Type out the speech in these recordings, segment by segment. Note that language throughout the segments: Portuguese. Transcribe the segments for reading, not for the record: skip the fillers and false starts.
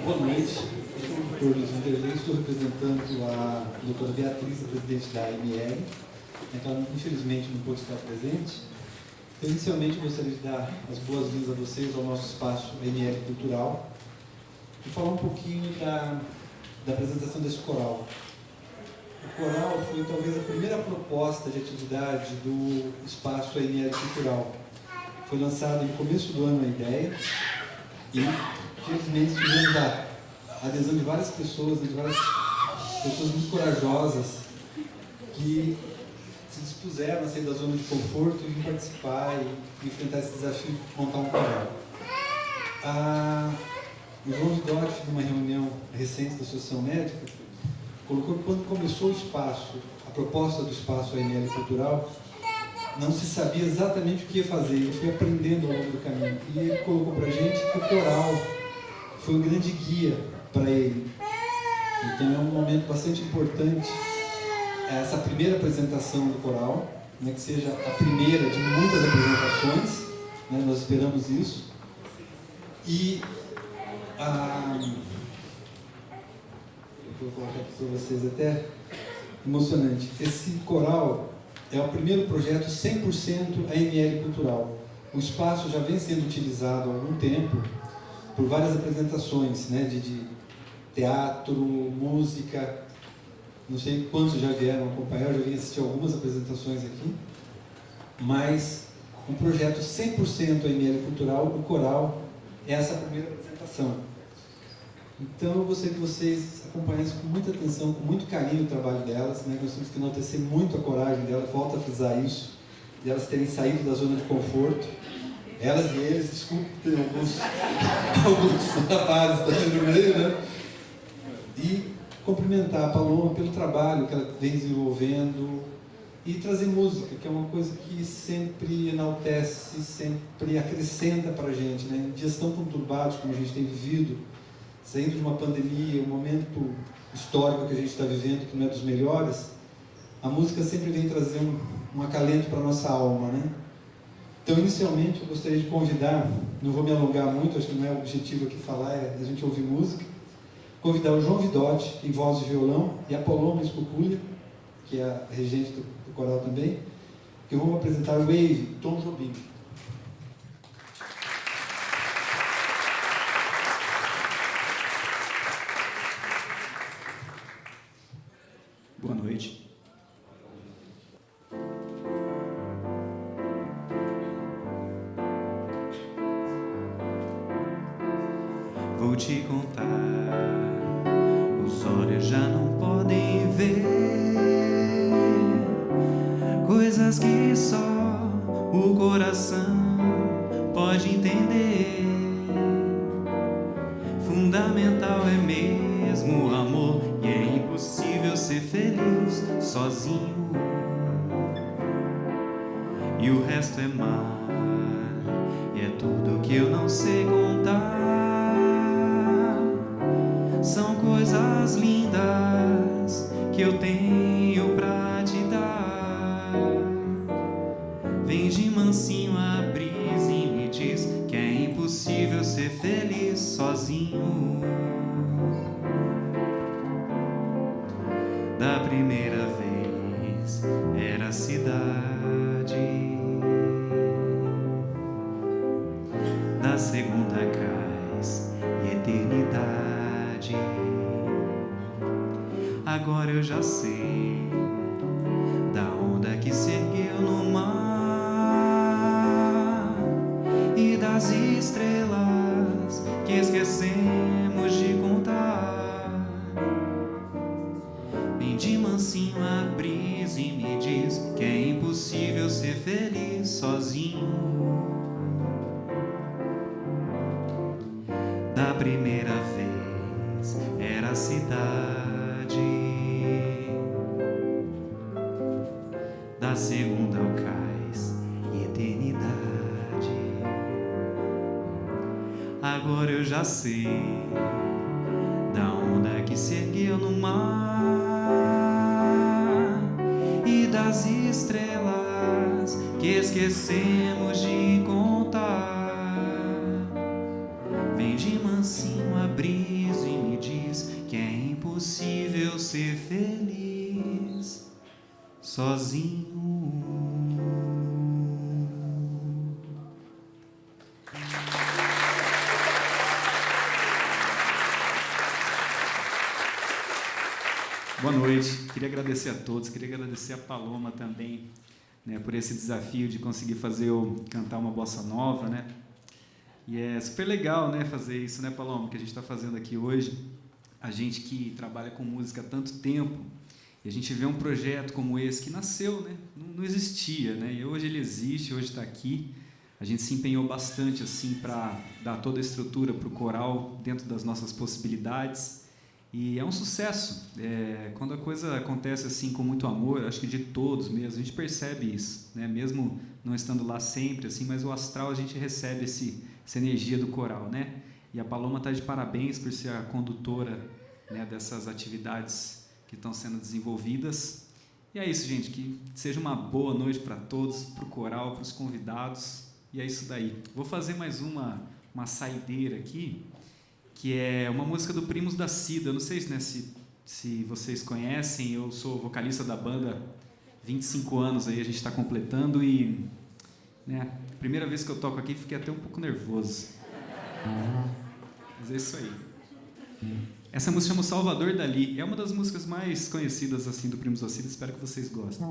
Boa noite. Eu estou representando a doutora Beatriz, a presidente da AML. Então, infelizmente, não pôde estar presente. Então, inicialmente, eu gostaria de dar as boas-vindas a vocês ao nosso espaço AML Cultural e falar um pouquinho da apresentação desse coral. O coral foi talvez a primeira proposta de atividade do espaço AML Cultural. Foi lançado no começo do ano a ideia e, felizmente, tivemos a adesão de várias pessoas, muito corajosas que se dispuseram a sair da zona de conforto e vir participar e enfrentar esse desafio de montar um coral. O João Vidotti, numa reunião recente da Associação Médica, colocou que quando começou o espaço, a proposta do espaço AML Cultural, não se sabia exatamente o que ia fazer. Eu fui aprendendo ao longo do caminho. E ele colocou para a gente que o coral foi um grande guia para ele. Então é um momento bastante importante essa primeira apresentação do coral, né, que seja a primeira de muitas apresentações, né, nós esperamos isso. E eu vou colocar aqui para vocês, até emocionante. Esse coral é o primeiro projeto 100% AML Cultural. O espaço já vem sendo utilizado há algum tempo por várias apresentações, né, de teatro, música. Não sei quantos já vieram acompanhar, eu já vim assistir algumas apresentações aqui. Mas um projeto 100% AML Cultural, o coral, é essa primeira apresentação. Então eu gostaria que vocês acompanhassem com muita atenção, com muito carinho o trabalho delas, né? Nós temos que enaltecer muito a coragem delas, volto a frisar isso, de elas terem saído da zona de conforto. Elas e eles, desculpe, tem alguns rapazes também no meio, né? E cumprimentar a Paloma pelo trabalho que ela vem desenvolvendo e trazer música, que é uma coisa que sempre enaltece, sempre acrescenta para a gente, né? Em dias tão conturbados como a gente tem vivido, saindo de uma pandemia, um momento histórico que a gente está vivendo, que não é dos melhores, a música sempre vem trazer um acalento para a nossa alma, né? Então, inicialmente, eu gostaria de convidar, não vou me alongar muito, acho que não é o objetivo aqui falar, é a gente ouvir música, convidar o João Vidotti, em voz e violão, e a Paloma Escuculha, que é a regente do coral também, que vão apresentar o Wave, Tom Jobim. Boa noite. Vou te contar, os olhos já não podem ver coisas que só o coração pode entender. Fundamental é mesmo o amor, e é impossível ser feliz sozinho. E o resto é mar, e é tudo que eu não sei contar. São coisas lindas que eu tenho pra te dar. Vem de mansinho a brisa e me diz que é impossível ser feliz sozinho. Da primeira vez era cidade, da segunda cais e eternidade. Agora eu já sei da onda que se ergueu no mar e das estrelas que esquecemos de contar. Vem de mansinho a brisa e me diz que é impossível ser feliz sozinho. Da primeira vez era a cidade, da segunda o cais e eternidade. Agora eu já sei da onda que se ergueu no mar e das estrelas que esquecemos de contar. Vem de mansinho a brisa diz que é impossível ser feliz sozinho. Boa noite, queria agradecer a todos, queria agradecer a Paloma também, né, por esse desafio de conseguir fazer eu cantar uma bossa nova, né? E é super legal, né, fazer isso, né, Paloma, que a gente está fazendo aqui hoje. A gente que trabalha com música há tanto tempo, e a gente vê um projeto como esse que nasceu, né, não existia, né, e hoje ele existe, hoje está aqui. A gente se empenhou bastante assim para dar toda a estrutura para o coral dentro das nossas possibilidades. E é um sucesso. Quando a coisa acontece assim com muito amor, acho que de todos mesmo, a gente percebe isso, né? Mesmo não estando lá sempre, assim, mas o astral a gente recebe essa energia do coral, né? E a Paloma está de parabéns por ser a condutora, né, dessas atividades que estão sendo desenvolvidas. E é isso, gente, que seja uma boa noite para todos, para o coral, para os convidados. E é isso daí. Vou fazer mais uma saideira aqui, que é uma música do Primos da Cida. Eu não sei, né, se vocês conhecem, eu sou vocalista da banda, 25 anos aí a gente está completando e, né, primeira vez que eu toco aqui fiquei até um pouco nervoso. Mas é isso aí. Essa música chama Salvador Dali. É uma das músicas mais conhecidas assim do Primos da Cida, espero que vocês gostem.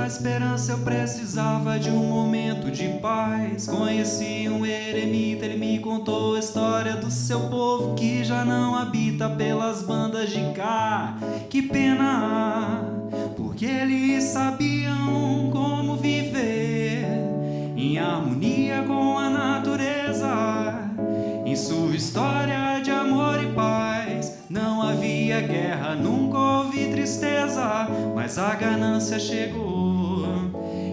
Esperança, eu precisava de um momento de paz. Conheci um eremita, ele me contou a história do seu povo que já não habita pelas bandas de cá. Que pena, porque eles sabiam como viver em harmonia com a natureza. Em sua história de amor e paz não havia guerra, nunca houve tristeza, mas a ganância chegou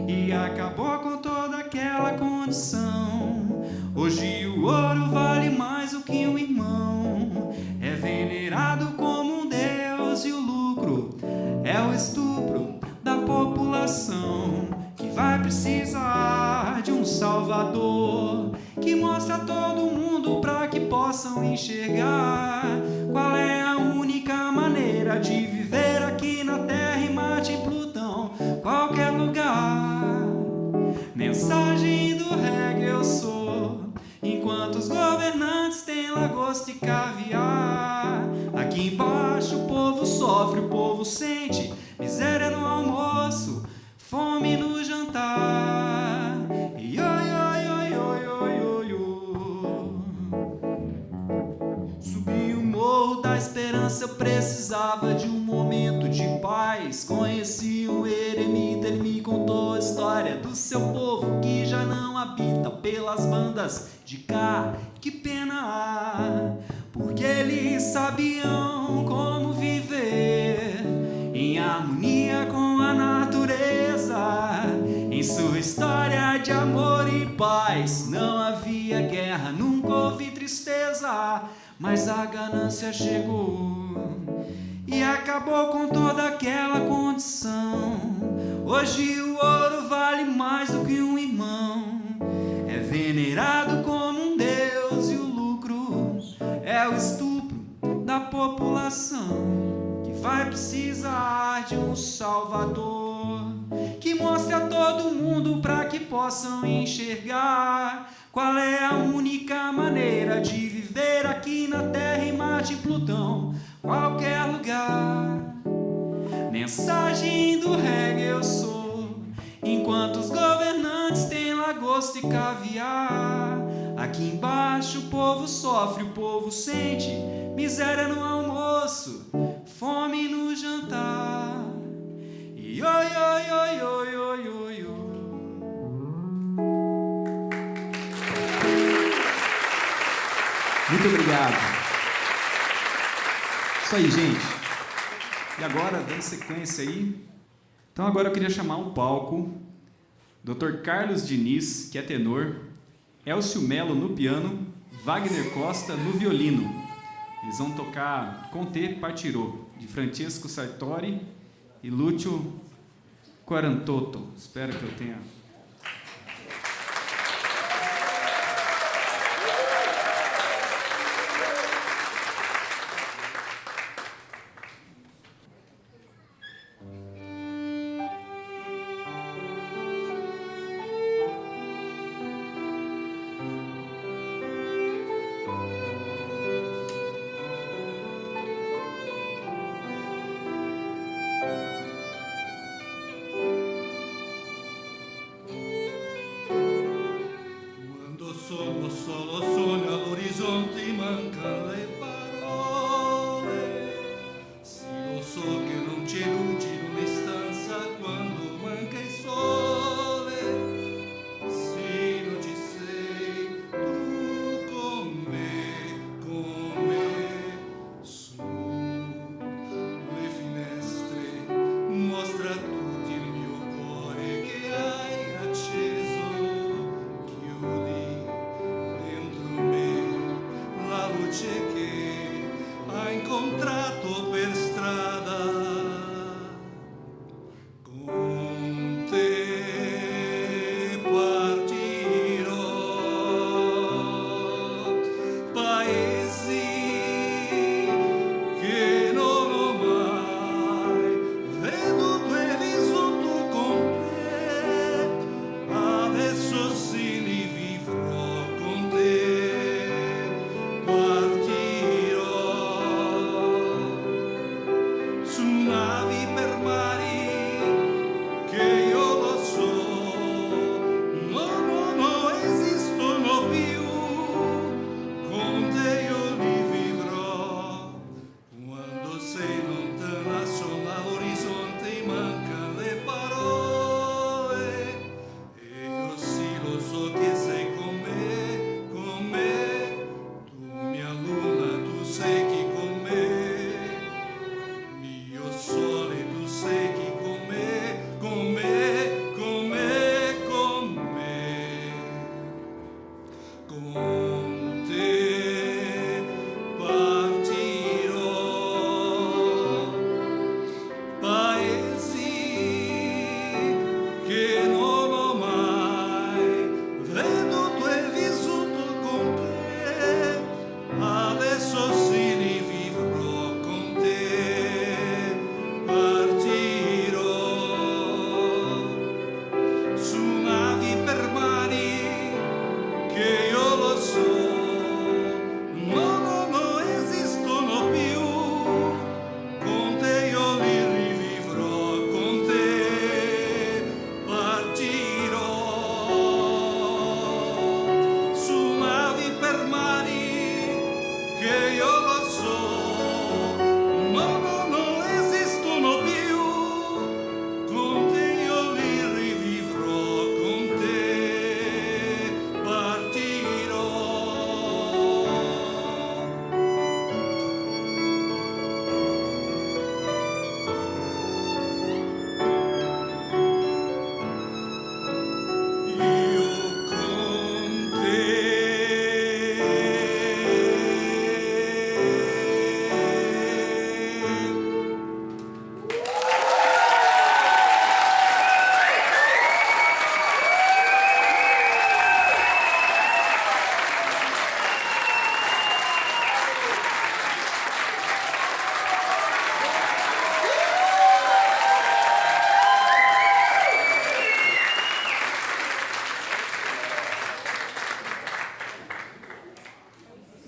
e acabou com toda aquela condição. Hoje o ouro vale mais do que um irmão, é venerado como um deus e o lucro é o estupro da população, que vai precisar de um salvador que mostre a todo mundo para que possam enxergar qual é a única maneira de viver aqui na Terra e Marte e Plutão, qualquer lugar. Mensagem do reggae eu sou, enquanto os governantes têm lagosta e caviar. Aqui embaixo o povo sofre, o povo sente miséria no almoço, fome no jantar. E subi o morro da esperança, eu precisava de um momento de paz. Conheci um eremita, ele me contou a história do seu povo que já não habita pelas bandas de cá. Que pena, porque eles sabiam como viver em harmonia com a natureza. Em sua história de amor e paz não havia guerra, nunca houve tristeza, mas a ganância chegou e acabou com toda aquela condição. Hoje o ouro vale mais do que um irmão, é venerado como um deus e o lucro é o estupro da população, que vai precisar de um salvador que mostre a todo mundo para que possam enxergar qual é a única maneira de viver aqui na Terra e Marte e Plutão, qualquer lugar. Mensagem do reggae eu sou, enquanto os governantes têm lagosta e caviar. Aqui embaixo o povo sofre, o povo sente miséria no almoço, fome no jantar. E oi, oi, oi, oi, oi, oi, oi. Muito obrigado. Isso aí, gente. E agora, dando sequência aí, então agora eu queria chamar ao palco Dr. Carlos Diniz, que é tenor, Elcio Melo no piano, Wagner Costa no violino. Eles vão tocar Con te partirò, de Francesco Sartori e Lúcio Quarantotto. Espero que eu tenha...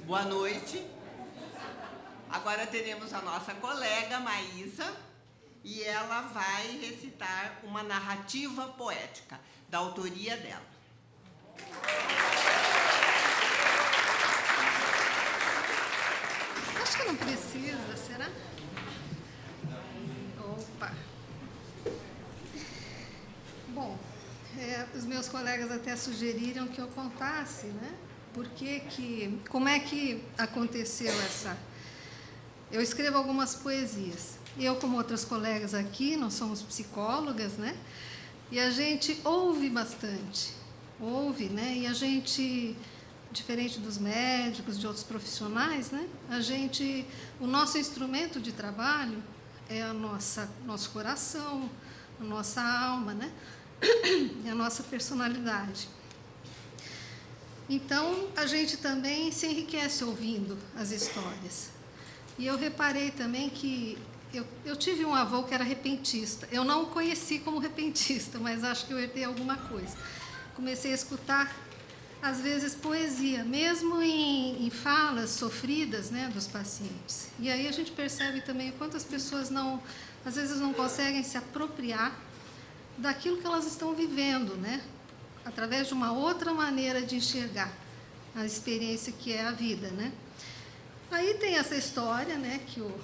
Boa noite. Agora teremos a nossa colega Maísa e ela vai recitar uma narrativa poética da autoria dela. Acho que não precisa, será? Opa! Bom, os meus colegas até sugeriram que eu contasse, né? Como é que aconteceu essa... Eu escrevo algumas poesias. Eu, como outras colegas aqui, nós somos psicólogas, né? E a gente ouve bastante. Ouve, né? E a gente diferente dos médicos, de outros profissionais, né? O nosso instrumento de trabalho é nosso coração, a nossa alma, né? E a nossa personalidade. Então, a gente também se enriquece ouvindo as histórias. E eu reparei também que eu tive um avô que era repentista. Eu não o conheci como repentista, mas acho que eu herdei alguma coisa. Comecei a escutar, às vezes, poesia, mesmo em falas sofridas, né, dos pacientes. E aí a gente percebe também o quanto as pessoas às vezes não conseguem se apropriar daquilo que elas estão vivendo, né? Através de uma outra maneira de enxergar a experiência que é a vida, né? Aí tem essa história, né, que o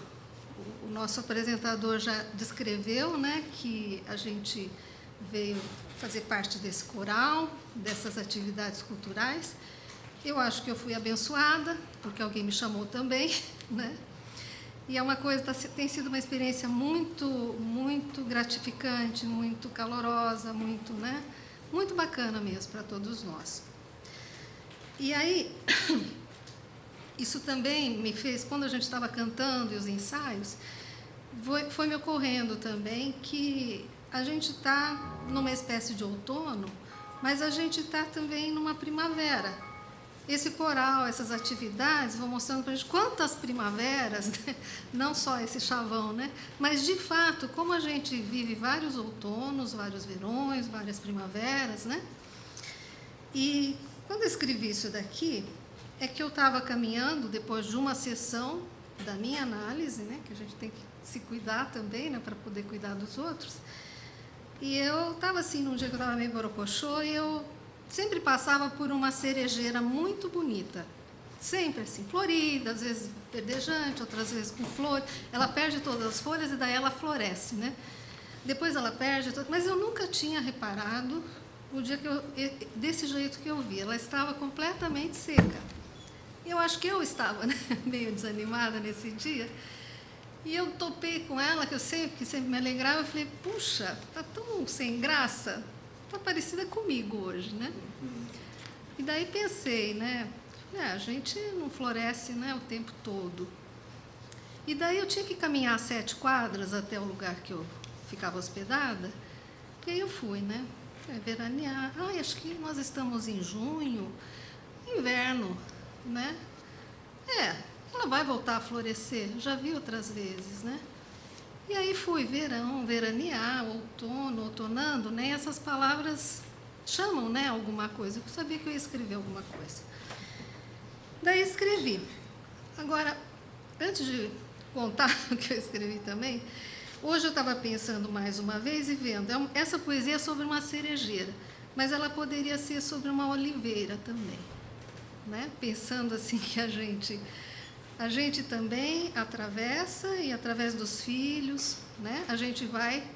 nosso apresentador já descreveu, né, que a gente veio fazer parte desse coral, dessas atividades culturais. Eu acho que eu fui abençoada, porque alguém me chamou também, né? E é uma coisa, tem sido uma experiência muito, muito gratificante, muito calorosa, muito, né? Muito bacana mesmo para todos nós. E aí, isso também me fez, quando a gente estava cantando e os ensaios, foi me ocorrendo também que a gente está numa espécie de outono, mas a gente está também numa primavera. Esse coral, essas atividades vão mostrando para a gente quantas primaveras, né? Não só esse chavão, né? Mas, de fato, como a gente vive vários outonos, vários verões, várias primaveras, né? E quando eu escrevi isso daqui, é que eu estava caminhando depois de uma sessão da minha análise, né? Que a gente tem que se cuidar também, né? Para poder cuidar dos outros. E eu estava assim, num dia que eu estava meio borocochô, e eu sempre passava por uma cerejeira muito bonita. Sempre assim, florida, às vezes verdejante, outras vezes com flores. Ela perde todas as folhas e daí ela floresce, né? Depois ela perde, mas eu nunca tinha reparado o dia desse jeito que eu vi. Ela estava completamente seca. Eu acho que eu estava, né, meio desanimada nesse dia. E eu topei com ela, que sempre me alegrava. Eu falei, puxa, tá tão sem graça. Está parecida comigo hoje, né? E daí pensei, né? A gente não floresce, né, o tempo todo. E daí eu tinha que caminhar 7 quadras até o lugar que eu ficava hospedada. E aí eu fui, né? Veranear. Acho que nós estamos em junho, inverno, né? Ela vai voltar a florescer. Já vi outras vezes, né? E aí fui, verão, veranear, outono, outonando, né? Essas palavras chamam, né, alguma coisa. Eu sabia que eu ia escrever alguma coisa. Daí escrevi. Agora, antes de contar o que eu escrevi também, hoje eu estava pensando mais uma vez e vendo. Essa poesia é sobre uma cerejeira, mas ela poderia ser sobre uma oliveira também, né? Pensando assim que a gente também atravessa e através dos filhos, né, a gente vai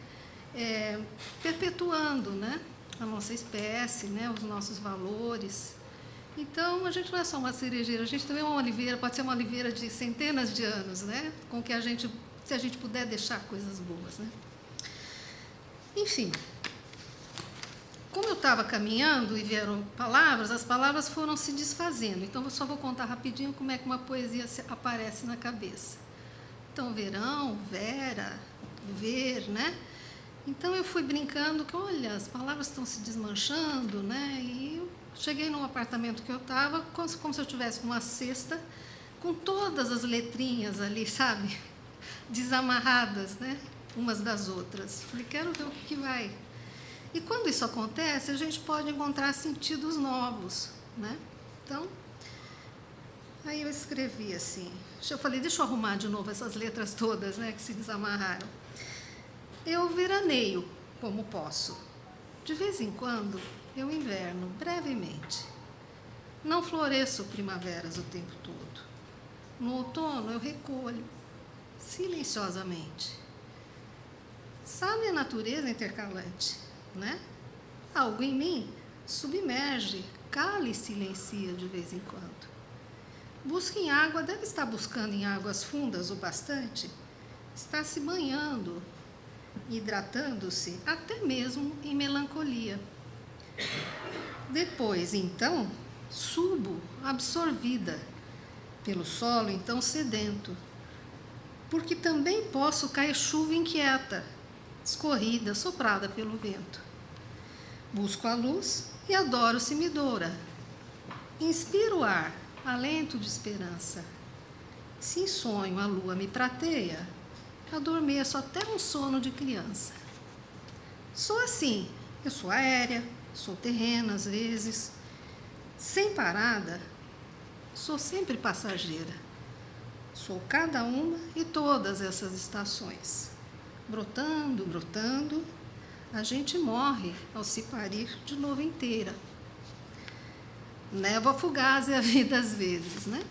perpetuando, né, a nossa espécie, né, os nossos valores. Então, a gente não é só uma cerejeira, a gente também é uma oliveira, pode ser uma oliveira de centenas de anos, né, com que se a gente puder deixar coisas boas, né. Enfim, como eu estava caminhando e vieram palavras, as palavras foram se desfazendo. Então, eu só vou contar rapidinho como é que uma poesia aparece na cabeça. Então, verão, vera, ver, né? Então, eu fui brincando que, olha, as palavras estão se desmanchando, né? E eu cheguei num apartamento que eu estava, como se eu tivesse uma cesta, com todas as letrinhas ali, sabe? Desamarradas, né? Umas das outras. Falei, quero ver o que vai. E quando isso acontece, a gente pode encontrar sentidos novos, né? Então, aí eu escrevi assim. Eu falei, deixa eu arrumar de novo essas letras todas, né, que se desamarraram. Eu veraneio como posso. De vez em quando, eu inverno brevemente. Não floresço primaveras o tempo todo. No outono, eu recolho silenciosamente. Sabe a natureza intercalante, né? Algo em mim submerge, cala e silencia de vez em quando. Busca em água, deve estar buscando em águas fundas o bastante, está se banhando, hidratando-se, até mesmo em melancolia. Depois, então, subo absorvida pelo solo então sedento, porque também posso cair chuva inquieta, escorrida, soprada pelo vento. Busco a luz e adoro semedoura. Inspiro o ar, alento de esperança. Se em sonho a lua me prateia, adormeço até um sono de criança. Sou assim, eu sou aérea, sou terrena às vezes, sem parada, sou sempre passageira. Sou cada uma e todas essas estações. Brotando, brotando, a gente morre ao se parir de novo inteira. Névoa fugaz é a vida às vezes, né?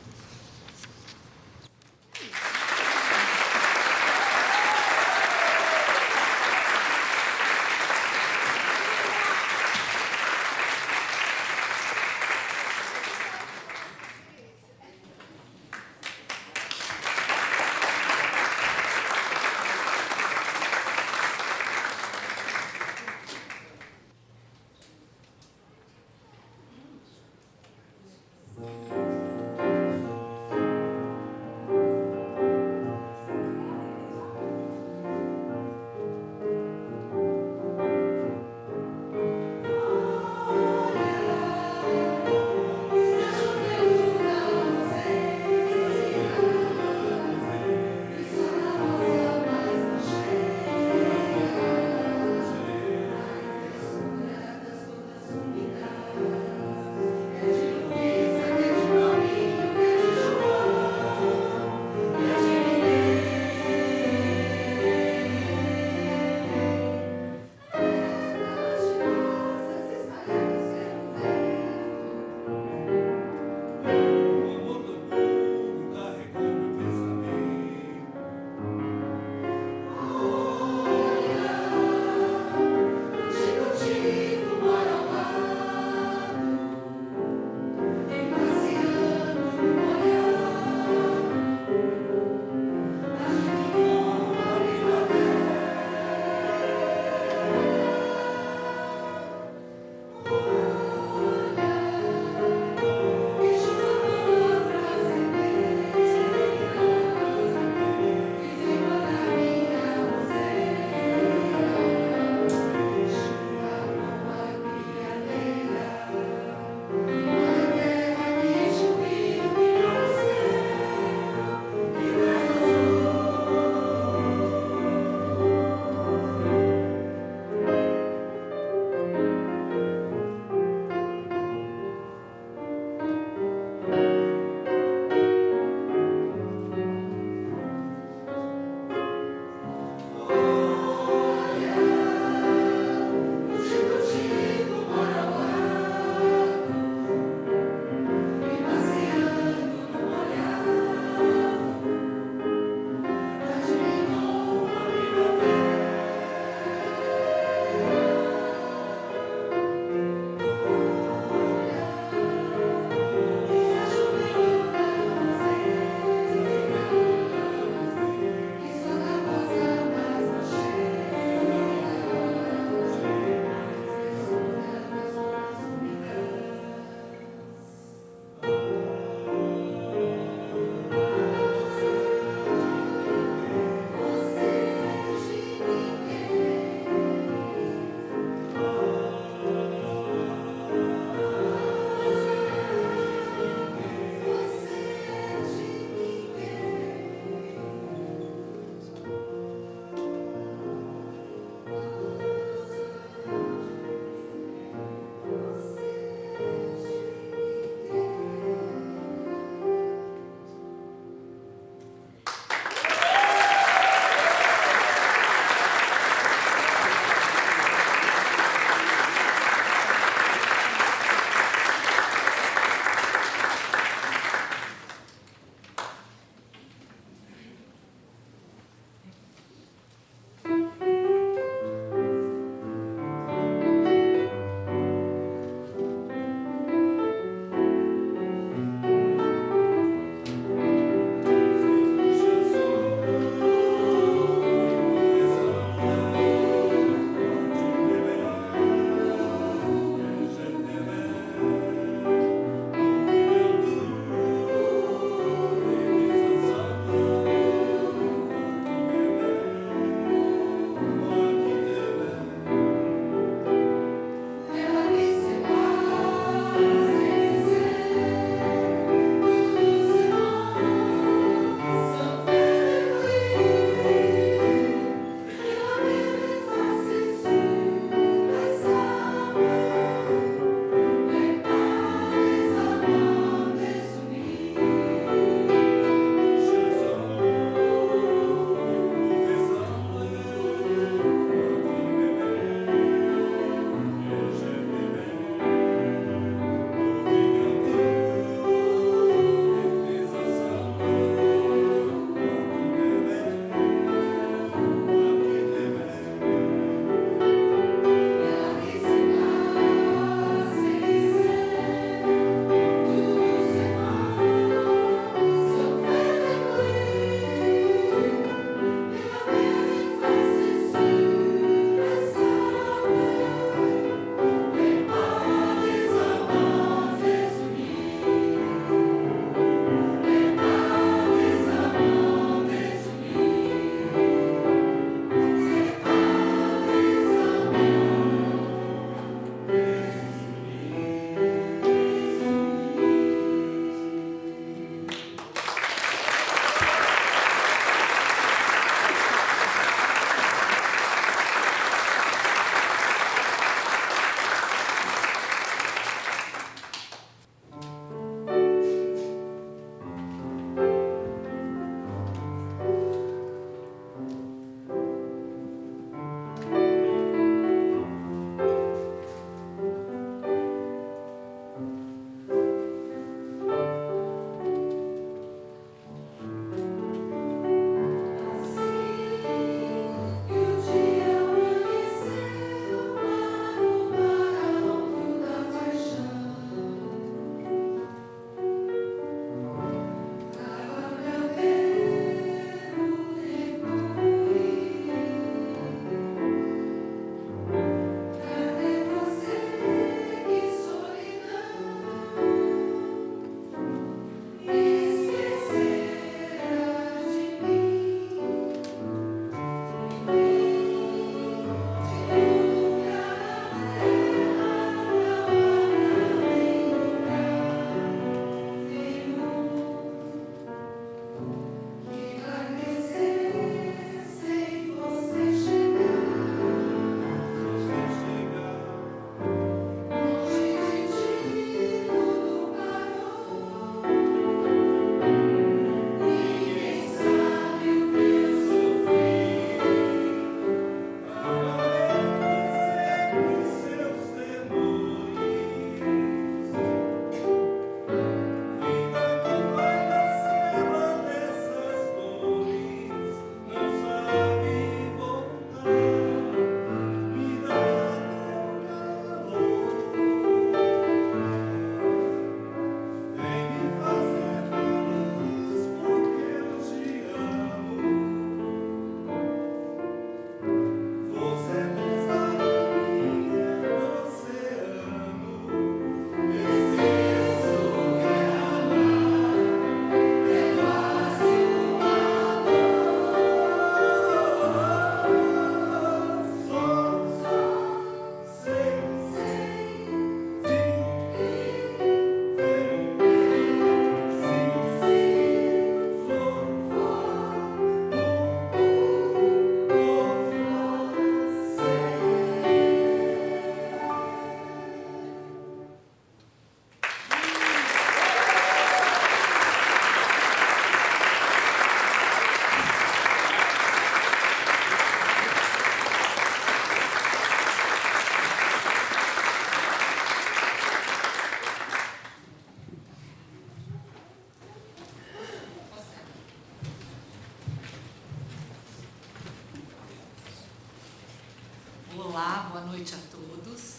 Olá, boa noite a todos.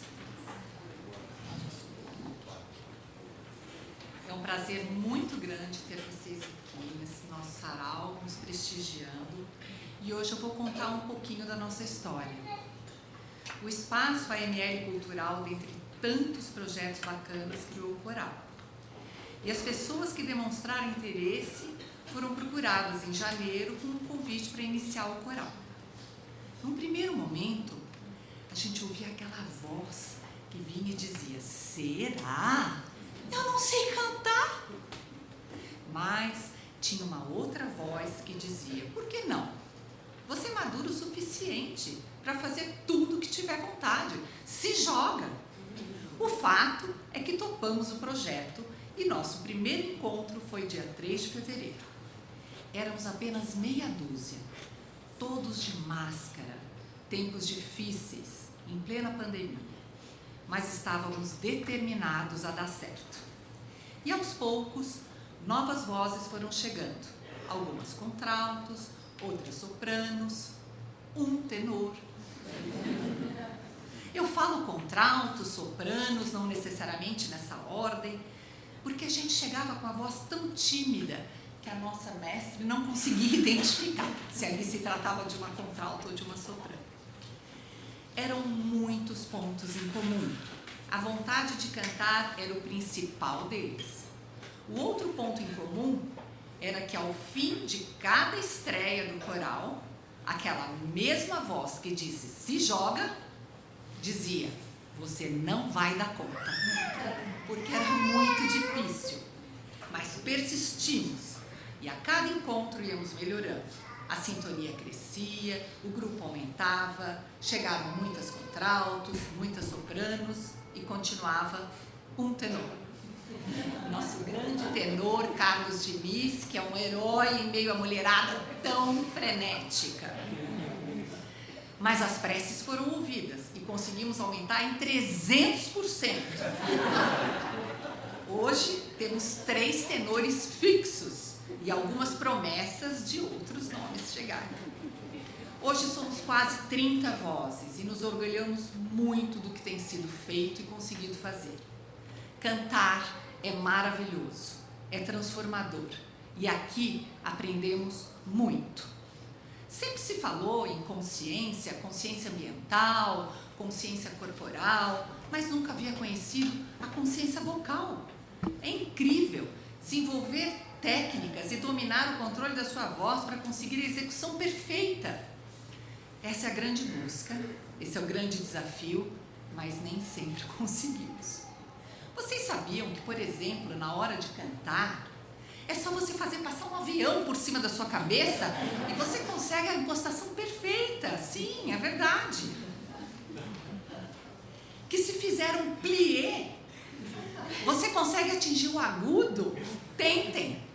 É um prazer muito grande ter vocês aqui nesse nosso sarau, nos prestigiando. E hoje eu vou contar um pouquinho da nossa história. O Espaço AML Cultural, dentre tantos projetos bacanas, criou o coral. E as pessoas que demonstraram interesse foram procuradas em janeiro com um convite para iniciar o coral. Num primeiro momento, a gente ouvia aquela voz que vinha e dizia: será? Eu não sei cantar. Mas tinha uma outra voz que dizia: por que não? Você é maduro o suficiente para fazer tudo que tiver vontade. Se joga. O fato é que topamos o projeto e nosso primeiro encontro foi dia 3 de fevereiro. Éramos apenas meia dúzia, todos de máscara, tempos difíceis, em plena pandemia, mas estávamos determinados a dar certo. E aos poucos, novas vozes foram chegando, algumas contraltos, outras sopranos, um tenor. Eu falo contraltos, sopranos, não necessariamente nessa ordem, porque a gente chegava com a voz tão tímida que a nossa mestre não conseguia identificar se ali se tratava de uma contralto ou de uma soprano. Eram muitos pontos em comum. A vontade de cantar era o principal deles. O outro ponto em comum era que ao fim de cada estreia do coral, aquela mesma voz que disse "se joga", dizia: você não vai dar conta, porque era muito difícil. Mas persistimos e a cada encontro íamos melhorando. A sintonia crescia, o grupo aumentava, chegaram muitas contraltos, muitas sopranos e continuava um tenor. Nosso grande tenor, Carlos Diniz, que é um herói em meio à mulherada tão frenética. Mas as preces foram ouvidas e conseguimos aumentar em 300%. Hoje temos 3 tenores fixos e algumas promessas de outros nomes chegarem. Hoje somos quase 30 vozes e nos orgulhamos muito do que tem sido feito e conseguido fazer. Cantar é maravilhoso, é transformador e aqui aprendemos muito. Sempre se falou em consciência, consciência ambiental, consciência corporal, mas nunca havia conhecido a consciência vocal. É incrível desenvolver técnicas e dominar o controle da sua voz para conseguir a execução perfeita. Essa é a grande busca, esse é o grande desafio, mas nem sempre conseguimos. Vocês sabiam que, por exemplo, na hora de cantar, é só você fazer passar um avião por cima da sua cabeça e você consegue a impostação perfeita? Sim, é verdade. Que se fizer um plié, você consegue atingir o agudo? Tentem.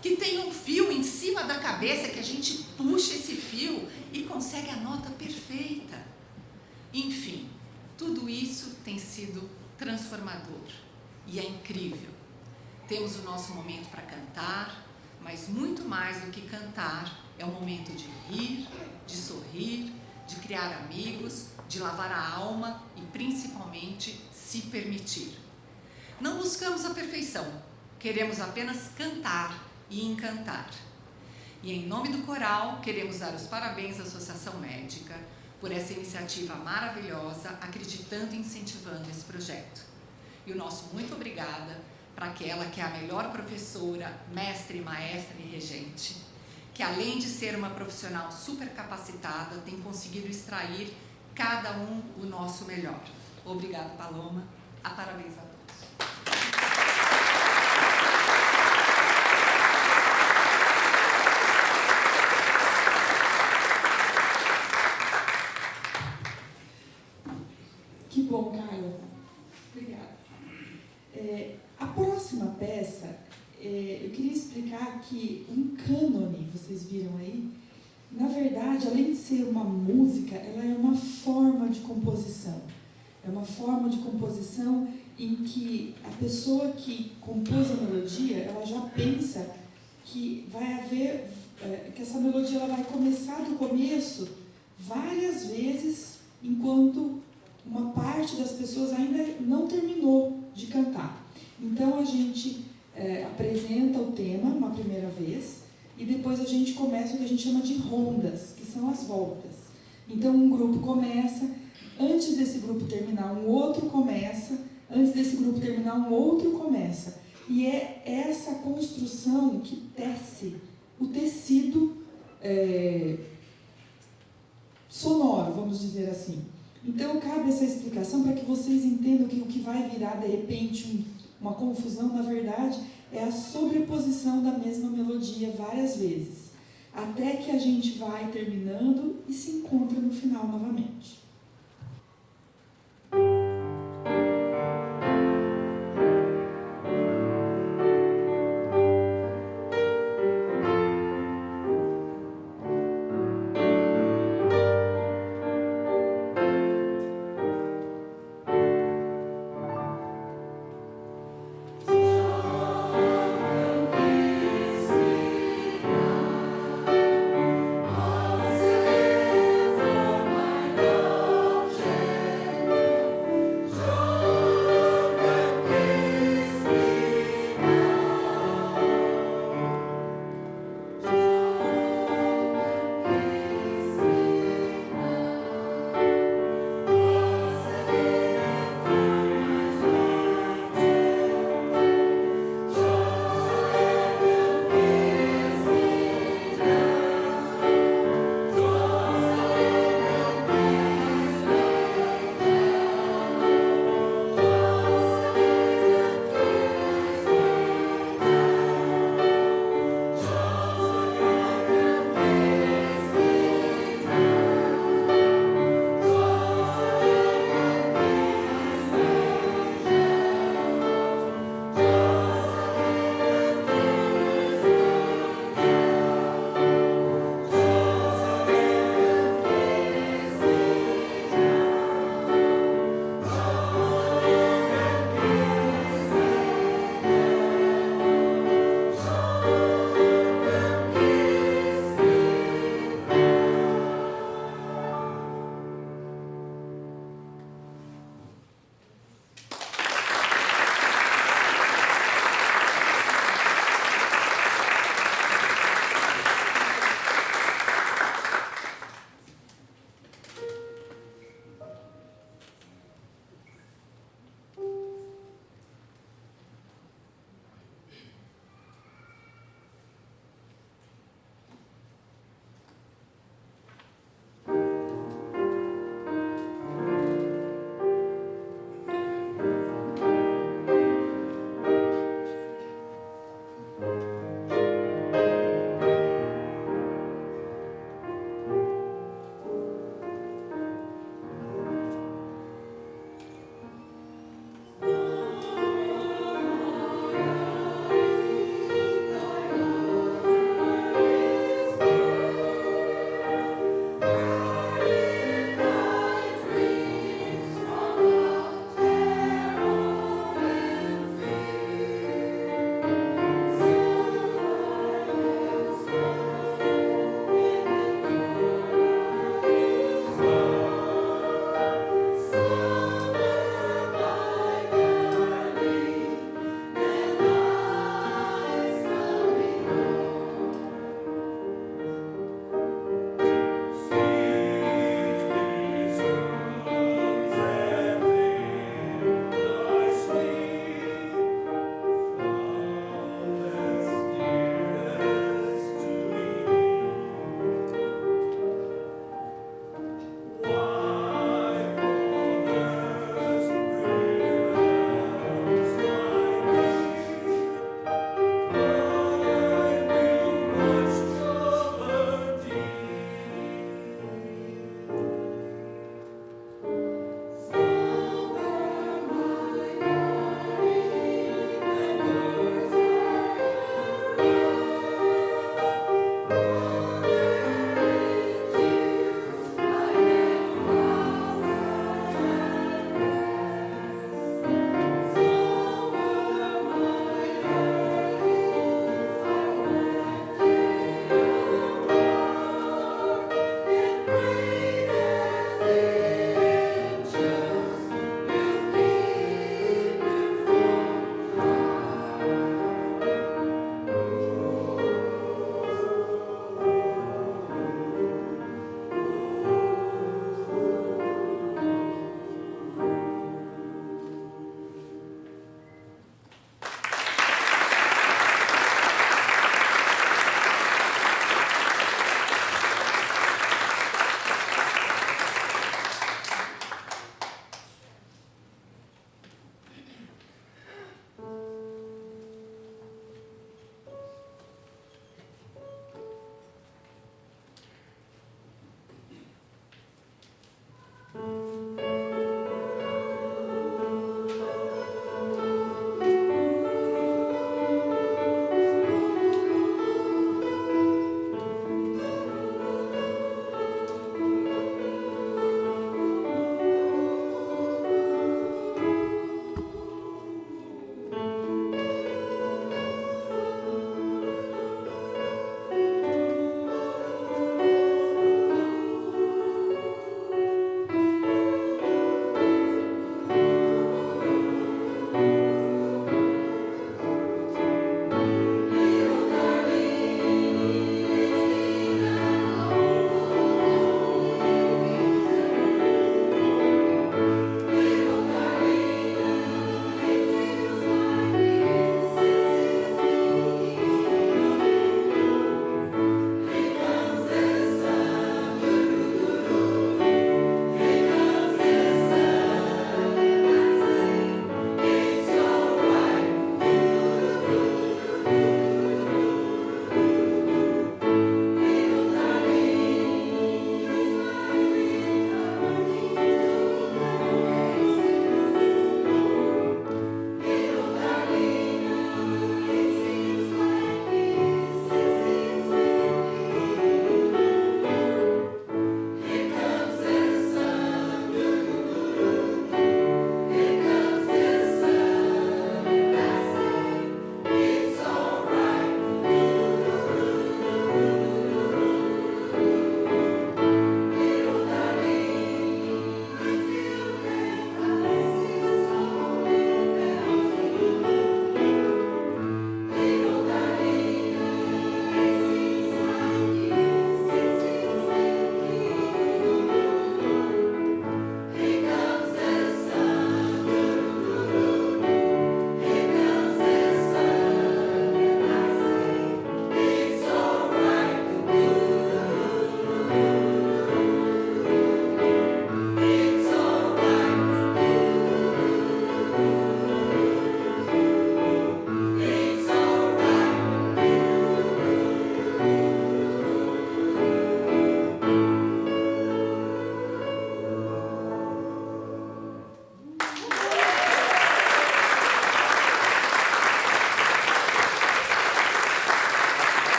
Que tem um fio em cima da cabeça que a gente puxa esse fio e consegue a nota perfeita. Enfim, tudo isso tem sido transformador e é incrível. Temos o nosso momento para cantar, mas muito mais do que cantar, é um momento de rir, de sorrir, de criar amigos, de lavar a alma e principalmente se permitir. Não buscamos a perfeição, queremos apenas cantar e encantar. E em nome do coral, queremos dar os parabéns à Associação Médica por essa iniciativa maravilhosa, acreditando e incentivando esse projeto. E o nosso muito obrigada para aquela que é a melhor professora, mestre, maestra e regente, que além de ser uma profissional super capacitada, tem conseguido extrair cada um o nosso melhor. Obrigada, Paloma. Parabéns a todos. Que bom, Carla. Obrigada. A próxima peça, eu queria explicar que um cânone, vocês viram aí, na verdade, além de ser uma música, ela é uma forma de composição. É uma forma de composição em que a pessoa que compôs a melodia, ela já pensa que vai haver, que essa melodia ela vai começar do começo várias vezes enquanto uma parte das pessoas ainda não terminou de cantar. Então a gente apresenta o tema uma primeira vez e depois a gente começa o que a gente chama de rondas, que são as voltas. Então um grupo começa, antes desse grupo terminar um outro começa, antes desse grupo terminar um outro começa. E é essa construção que tece o tecido sonoro, vamos dizer assim. Então, cabe essa explicação para que vocês entendam que o que vai virar, de repente, uma confusão, na verdade, é a sobreposição da mesma melodia várias vezes, até que a gente vai terminando e se encontra no final novamente.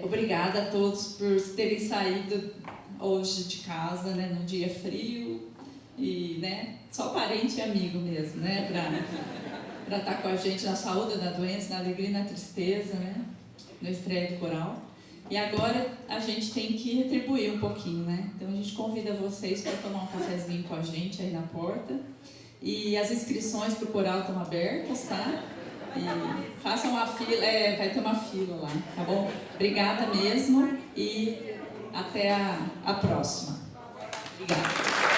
Obrigada a todos por terem saído hoje de casa, né, num dia frio e, né, só parente e amigo mesmo, né, para estar com a gente na saúde, na doença, na alegria e na tristeza, né, no estreia do coral. E agora a gente tem que retribuir um pouquinho, né? Então a gente convida vocês para tomar um cafezinho com a gente aí na porta. E as inscrições para o coral estão abertas, tá? E façam uma fila, vai ter uma fila lá, tá bom? Obrigada mesmo e até a próxima. Obrigada.